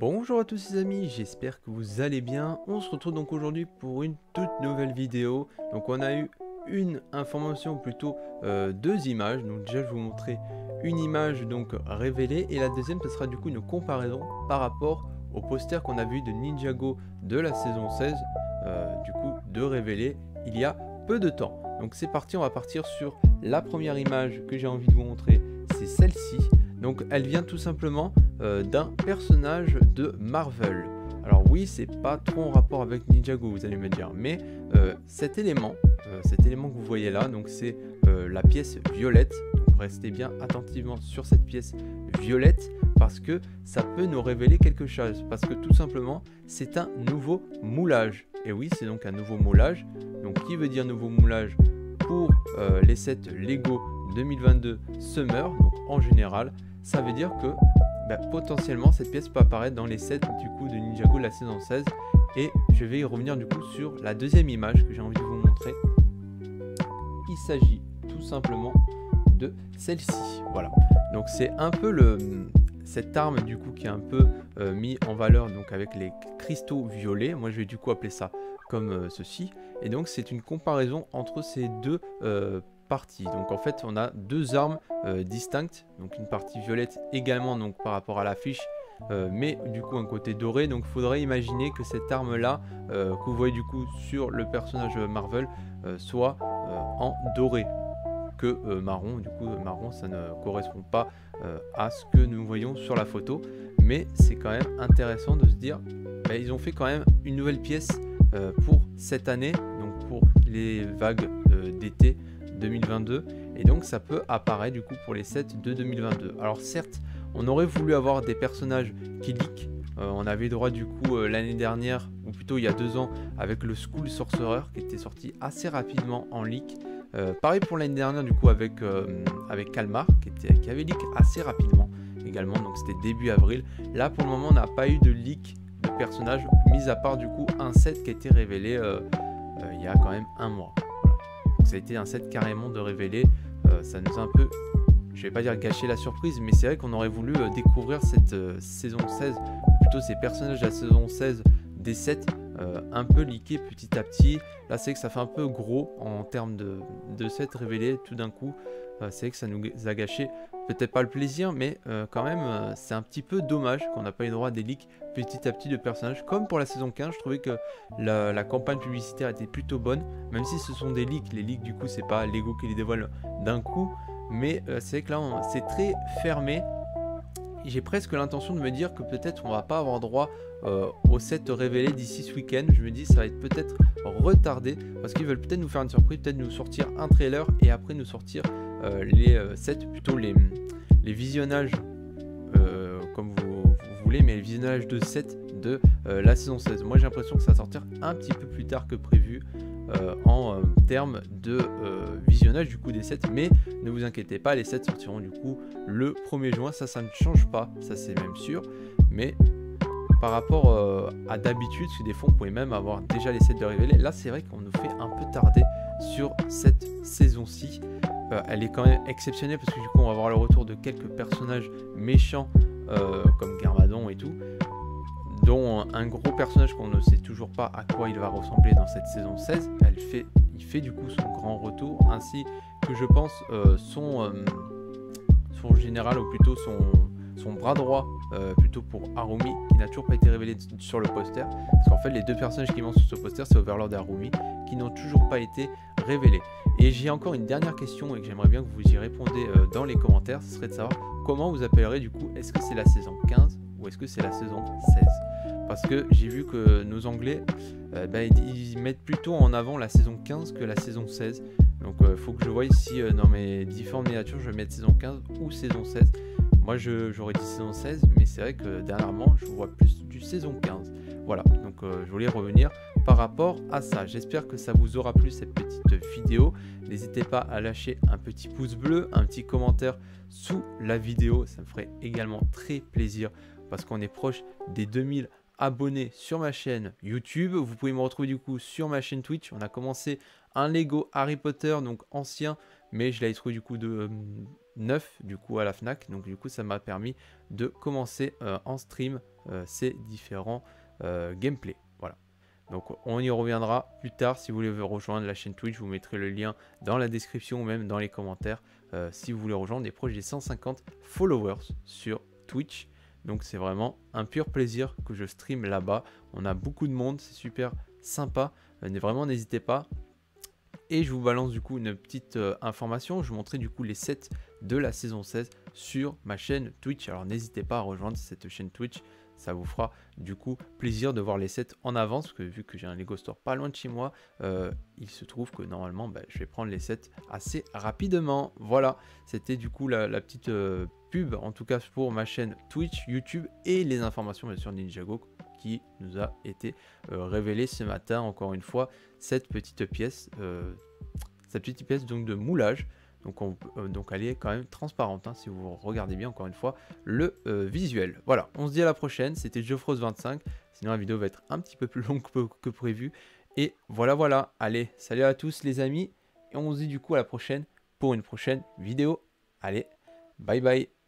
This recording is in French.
Bonjour à tous les amis, j'espère que vous allez bien. On se retrouve donc aujourd'hui pour une toute nouvelle vidéo. Donc on a eu une information, plutôt deux images. Donc déjà je vais vous montrer une image donc révélée et la deuxième ce sera du coup une comparaison par rapport au poster qu'on a vu de Ninjago de la saison 16 du coup de révéler il y a peu de temps. Donc c'est parti, on va partir sur la première image que j'ai envie de vous montrer, c'est celle-ci. Donc elle vient tout simplement d'un personnage de Marvel. Alors oui, c'est pas trop en rapport avec Ninjago, vous allez me dire, mais cet élément que vous voyez là, donc c'est la pièce violette. Donc restez bien attentivement sur cette pièce violette parce que ça peut nous révéler quelque chose. Parce que tout simplement, c'est un nouveau moulage. Et oui, c'est donc un nouveau moulage. Donc qui veut dire nouveau moulage pour les sets Lego 2022 Summer, donc en général, ça veut dire que potentiellement cette pièce peut apparaître dans les sets du coup de Ninjago de la saison 16 et je vais y revenir du coup sur la deuxième image que j'ai envie de vous montrer. Il s'agit tout simplement de celle-ci. Voilà, donc c'est un peu cette arme du coup qui est un peu mis en valeur donc avec les cristaux violets. Moi je vais du coup appeler ça comme ceci et donc c'est une comparaison entre ces deux parties. Donc en fait on a deux armes distinctes, donc une partie violette également donc par rapport à l'affiche mais du coup un côté doré. Donc il faudrait imaginer que cette arme là que vous voyez du coup sur le personnage Marvel soit en doré que marron. Du coup marron ça ne correspond pas à ce que nous voyons sur la photo, mais c'est quand même intéressant de se dire ils ont fait quand même une nouvelle pièce pour cette année, donc pour les vagues d'été 2022, et donc ça peut apparaître du coup pour les sets de 2022. Alors certes on aurait voulu avoir des personnages qui leak, on avait droit du coup l'année dernière, ou plutôt il y a 2 ans, avec le School Sorcerer qui était sorti assez rapidement en leak. Pareil pour l'année dernière du coup avec Kalmar qui avait leak assez rapidement également, donc c'était début avril. Là pour le moment on n'a pas eu de leak de personnages, mis à part du coup un set qui a été révélé il y a quand même un mois. Voilà. Donc ça a été un set carrément de révélé, ça nous a un peu, je vais pas dire gâcher la surprise, mais c'est vrai qu'on aurait voulu découvrir cette saison 16, ou plutôt ces personnages de la saison 16 des sets un peu leakés petit à petit. Là c'est que ça fait un peu gros en termes de sets révélés tout d'un coup. C'est vrai que ça nous a gâché peut-être pas le plaisir, mais quand même c'est un petit peu dommage qu'on n'a pas eu droit à des leaks petit à petit de personnages. Comme pour la saison 15, je trouvais que la campagne publicitaire était plutôt bonne, même si ce sont des leaks. Les leaks du coup c'est pas Lego qui les dévoile d'un coup, mais c'est vrai que là c'est très fermé. J'ai presque l'intention de me dire que peut-être on va pas avoir droit au set révélé d'ici ce week-end. Je me dis ça va être peut-être retardé parce qu'ils veulent peut-être nous faire une surprise, peut-être nous sortir un trailer et après nous sortir les sets, plutôt les visionnages comme vous voulez, mais les visionnages de sets de la saison 16. Moi j'ai l'impression que ça va sortir un petit peu plus tard que prévu en termes de visionnage du coup des sets, mais ne vous inquiétez pas, les sets sortiront du coup le 1er juin, ça ne change pas, ça c'est même sûr, mais par rapport à d'habitude, parce que des fois on pouvait même avoir déjà les sets de révéler, là c'est vrai qu'on nous fait un peu tarder sur cette saison-ci. Elle est quand même exceptionnelle parce que du coup on va avoir le retour de quelques personnages méchants comme Garmadon et tout, dont un gros personnage qu'on ne sait toujours pas à quoi il va ressembler dans cette saison 16. Il fait du coup son grand retour, ainsi que je pense son général, ou plutôt son bras droit, plutôt pour Harumi, qui n'a toujours pas été révélé sur le poster, parce qu'en fait les deux personnages qui manquent sur ce poster c'est Overlord et Harumi, qui n'ont toujours pas été révélés. Et j'ai encore une dernière question et que j'aimerais bien que vous y répondez dans les commentaires, ce serait de savoir comment vous appellerez du coup, est-ce que c'est la saison 15 ou est-ce que c'est la saison 16? Parce que j'ai vu que nos anglais ils mettent plutôt en avant la saison 15 que la saison 16. Donc il faut que je voie si dans mes différentes miniatures je vais mettre saison 15 ou saison 16. Moi j'aurais dit saison 16, mais c'est vrai que dernièrement je vois plus du saison 15. Voilà, donc je voulais revenir par rapport à ça. J'espère que ça vous aura plu cette petite vidéo. N'hésitez pas à lâcher un petit pouce bleu, un petit commentaire sous la vidéo, ça me ferait également très plaisir parce qu'on est proche des 2000 abonner sur ma chaîne YouTube. Vous pouvez me retrouver du coup sur ma chaîne Twitch. On a commencé un Lego Harry Potter, donc ancien, mais je l'avais trouvé du coup de neuf du coup à la Fnac. Donc du coup ça m'a permis de commencer en stream ces différents gameplays. Voilà. Donc on y reviendra plus tard. Si vous voulez rejoindre la chaîne Twitch, je vous mettrai le lien dans la description ou même dans les commentaires si vous voulez rejoindre. Et proches des 150 followers sur Twitch. Donc c'est vraiment un pur plaisir que je stream là-bas. On a beaucoup de monde, c'est super sympa. Vraiment n'hésitez pas. Et je vous balance du coup une petite information. Je vous montrerai du coup les sets de la saison 16 sur ma chaîne Twitch. Alors n'hésitez pas à rejoindre cette chaîne Twitch. Ça vous fera du coup plaisir de voir les sets en avance. Parce que vu que j'ai un Lego Store pas loin de chez moi, il se trouve que normalement je vais prendre les sets assez rapidement. Voilà, c'était du coup la petite pub en tout cas pour ma chaîne Twitch, YouTube et les informations bien sûr Ninjago qui nous a été révélé ce matin. Encore une fois, cette petite pièce donc de moulage. Donc elle est quand même transparente hein, si vous regardez bien encore une fois le visuel. Voilà, on se dit à la prochaine. C'était Geoffrose25. Sinon la vidéo va être un petit peu plus longue que prévu. Et voilà. Allez, salut à tous les amis. Et on se dit du coup à la prochaine pour une prochaine vidéo. Allez, bye bye.